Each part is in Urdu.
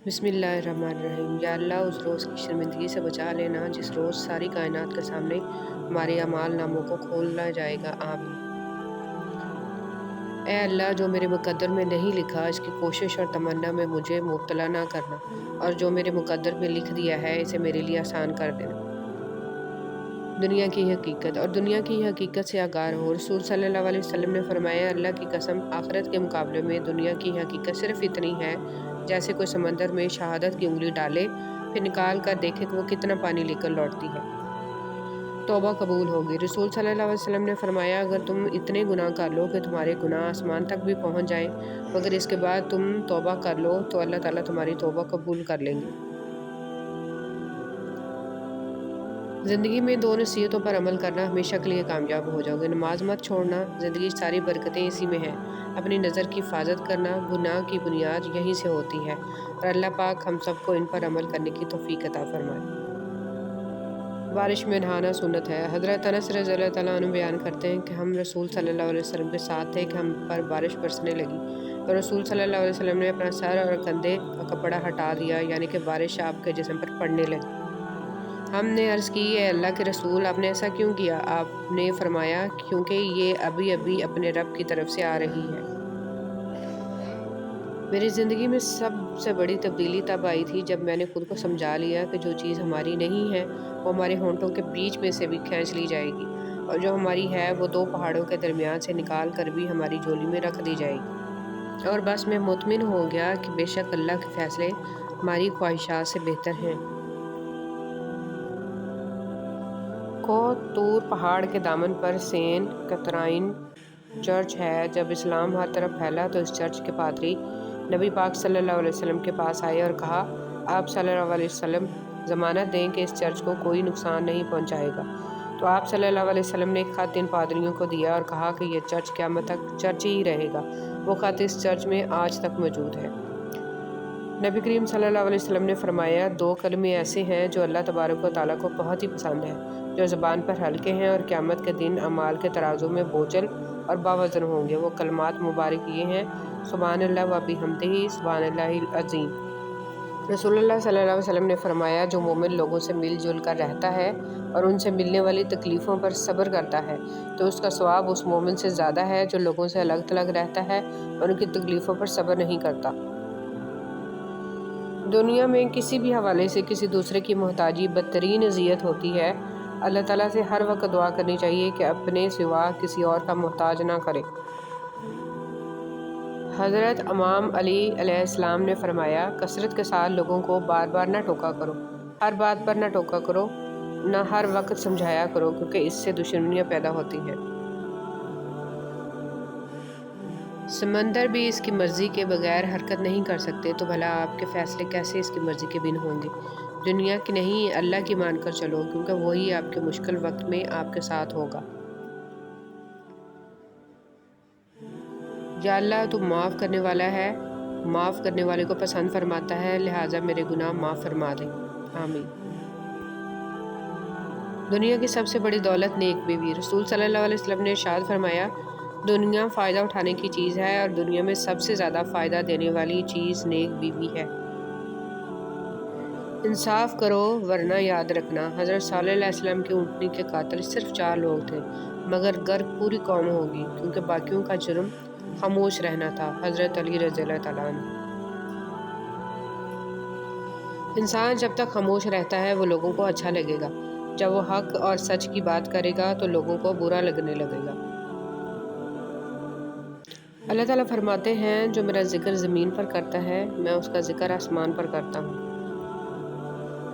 بسم اللہ الرحمن الرحیم۔ یا اللہ اس روز کی شرمندگی سے بچا لینا جس روز ساری کائنات کے سامنے ہمارے اعمال ناموں کو کھولا جائے گا، آمین۔ اے اللہ جو میرے مقدر میں نہیں لکھا اس کی کوشش اور تمنا میں مجھے مبتلا نہ کرنا، اور جو میرے مقدر میں لکھ دیا ہے اسے میرے لیے آسان کر دینا۔ دنیا کی حقیقت اور دنیا کی حقیقت سے آگاہ ہو۔ رسول صلی اللہ علیہ وسلم نے فرمایا، اللہ کی قسم آخرت کے مقابلے میں دنیا کی حقیقت صرف اتنی ہے جیسے کوئی سمندر میں شہادت کی انگلی ڈالے پھر نکال کر دیکھے کہ وہ کتنا پانی لے کر لوٹتی ہے۔ توبہ قبول ہوگی۔ رسول صلی اللہ علیہ وسلم نے فرمایا، اگر تم اتنے گناہ کر لو کہ تمہارے گناہ آسمان تک بھی پہنچ جائیں مگر اس کے بعد تم توبہ کر لو تو اللہ تعالیٰ تمہاری توبہ قبول کر لیں گے۔ زندگی میں دو نصیحتوں پر عمل کرنا ہمیشہ کے لیے کامیاب ہو جاؤ گے۔ نماز مت چھوڑنا، زندگی ساری برکتیں اسی میں ہیں۔ اپنی نظر کی حفاظت کرنا، گناہ کی بنیاد یہیں سے ہوتی ہے، اور اللہ پاک ہم سب کو ان پر عمل کرنے کی توفیق عطا فرمائے۔ بارش میں نہانا سنت ہے۔ حضرت انس رضی اللہ تعالیٰ عنہ بیان کرتے ہیں کہ ہم رسول صلی اللہ علیہ وسلم کے ساتھ تھے کہ ہم پر بارش برسنے لگی تو رسول صلی اللہ علیہ وسلم نے اپنا سر اور کندھے کا کپڑا ہٹا دیا، یعنی کہ بارش آپ کے جسم پر پڑنے لگی۔ ہم نے عرض کی، اے اللہ کے رسول آپ نے ایسا کیوں کیا؟ آپ نے فرمایا، کیونکہ یہ ابھی ابھی اپنے رب کی طرف سے آ رہی ہے۔ میری زندگی میں سب سے بڑی تبدیلی تب آئی تھی جب میں نے خود کو سمجھا لیا کہ جو چیز ہماری نہیں ہے وہ ہمارے ہونٹوں کے بیچ میں سے بھی کھینچ لی جائے گی، اور جو ہماری ہے وہ دو پہاڑوں کے درمیان سے نکال کر بھی ہماری جھولی میں رکھ دی جائے گی۔ اور بس میں مطمئن ہو گیا کہ بے شک اللہ کے فیصلے ہماری خواہشات سے بہتر ہیں۔ طور پہاڑ کے دامن پر سینٹ کیتھرائن چرچ ہے۔ جب اسلام ہر طرف پھیلا تو اس چرچ کے پادری نبی پاک صلی اللہ علیہ وسلم کے پاس آئے اور کہا، آپ صلی اللہ علیہ وسلم ضمانت دیں کہ اس چرچ کو کوئی نقصان نہیں پہنچائے گا۔ تو آپ صلی اللہ علیہ وسلم نے ایک خط ان پادریوں کو دیا اور کہا کہ یہ چرچ قیامت تک چرچ ہی رہے گا۔ وہ خط اس چرچ میں آج تک موجود ہے۔ نبی کریم صلی اللہ علیہ وسلم نے فرمایا، دو کلمے ایسے ہیں جو اللہ تبارک و تعالیٰ کو بہت ہی پسند ہیں، جو زبان پر ہلکے ہیں اور قیامت کے دن اعمال کے ترازو میں بوجھل اور باوزن ہوں گے۔ وہ کلمات مبارک یہ ہیں، سبحان اللہ و بحمدہ، سبحان اللہ العظیم۔ رسول اللہ صلی اللہ علیہ وسلم نے فرمایا، جو مومن لوگوں سے مل جل کر رہتا ہے اور ان سے ملنے والی تکلیفوں پر صبر کرتا ہے تو اس کا ثواب اس مومن سے زیادہ ہے جو لوگوں سے الگ تھلگ رہتا ہے اور ان کی تکلیفوں پر صبر نہیں کرتا۔ دنیا میں کسی بھی حوالے سے کسی دوسرے کی محتاجی بدترین اذیت ہوتی ہے۔ اللہ تعالیٰ سے ہر وقت دعا کرنی چاہیے کہ اپنے سوا کسی اور کا محتاج نہ کرے۔ حضرت امام علی علیہ السلام نے فرمایا، کثرت کے ساتھ لوگوں کو بار بار نہ ٹوکا کرو، ہر بات پر نہ ٹوکا کرو، نہ ہر وقت سمجھایا کرو، کیونکہ اس سے دشمنیاں پیدا ہوتی ہیں۔ سمندر بھی اس کی مرضی کے بغیر حرکت نہیں کر سکتے تو بھلا آپ کے فیصلے کیسے اس کی مرضی کے بن ہوں گے؟ دنیا کی نہیں اللہ کی مان کر چلو، کیونکہ وہی آپ کے مشکل وقت میں آپ کے ساتھ ہوگا۔ یا اللہ تو معاف کرنے والا ہے، معاف کرنے والے کو پسند فرماتا ہے، لہٰذا میرے گناہ معاف فرما دے، آمین۔ دنیا کی سب سے بڑی دولت نیک بیوی۔ رسول صلی اللہ علیہ وسلم نے ارشاد فرمایا، دنیا فائدہ اٹھانے کی چیز ہے اور دنیا میں سب سے زیادہ فائدہ دینے والی چیز نیک بیوی ہے۔ انصاف کرو ورنہ یاد رکھنا، حضرت صالح علیہ السلام کی اونٹنی کے قاتل صرف 4 لوگ تھے مگر غرق پوری قوم ہوگی، کیونکہ باقیوں کا جرم خاموش رہنا تھا۔ حضرت علی رضی اللہ تعالیٰ عنہ۔ انسان جب تک خاموش رہتا ہے وہ لوگوں کو اچھا لگے گا، جب وہ حق اور سچ کی بات کرے گا تو لوگوں کو برا لگنے لگے گا۔ اللہ تعالیٰ فرماتے ہیں، جو میرا ذکر زمین پر کرتا ہے میں اس کا ذکر آسمان پر کرتا ہوں۔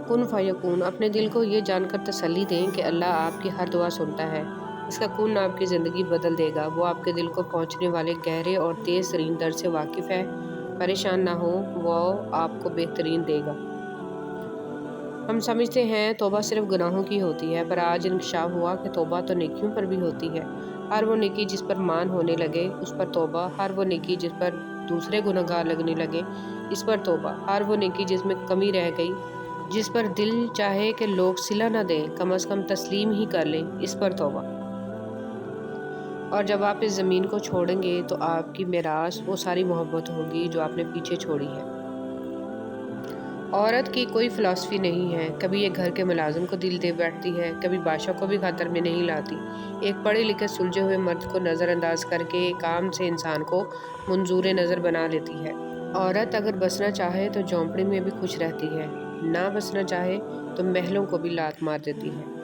کن فیکون۔ اپنے دل کو یہ جان کر تسلی دیں کہ اللہ آپ کی ہر دعا سنتا ہے۔ اس کا کن آپ کی زندگی بدل دے گا۔ وہ آپ کے دل کو پہنچنے والے گہرے اور تیز ترین درد سے واقف ہے۔ پریشان نہ ہو، وہ آپ کو بہترین دے گا۔ ہم سمجھتے ہیں توبہ صرف گناہوں کی ہوتی ہے، پر آج انکشاف ہوا کہ توبہ تو نیکیوں پر بھی ہوتی ہے۔ ہر وہ نیکی جس پر مان ہونے لگے اس پر توبہ، ہر وہ نیکی جس پر دوسرے گنہگار لگنے لگے اس پر توبہ، ہر وہ نیکی جس میں کمی رہ گئی، جس پر دل چاہے کہ لوگ صلہ نہ دیں کم از کم تسلیم ہی کر لیں، اس پر توبہ۔ اور جب آپ اس زمین کو چھوڑیں گے تو آپ کی میراث وہ ساری محبت ہوگی جو آپ نے پیچھے چھوڑی ہے۔ عورت کی کوئی فلسفی نہیں ہے، کبھی یہ گھر کے ملازم کو دل دے بیٹھتی ہے، کبھی بادشاہ کو بھی خطر میں نہیں لاتی۔ ایک پڑھے لکھے سلجھے ہوئے مرد کو نظر انداز کر کے کام سے انسان کو منظور نظر بنا لیتی ہے۔ عورت اگر بسنا چاہے تو جھونپڑی میں بھی خوش رہتی ہے، نہ بسنا چاہے تو محلوں کو بھی لات مار دیتی ہے۔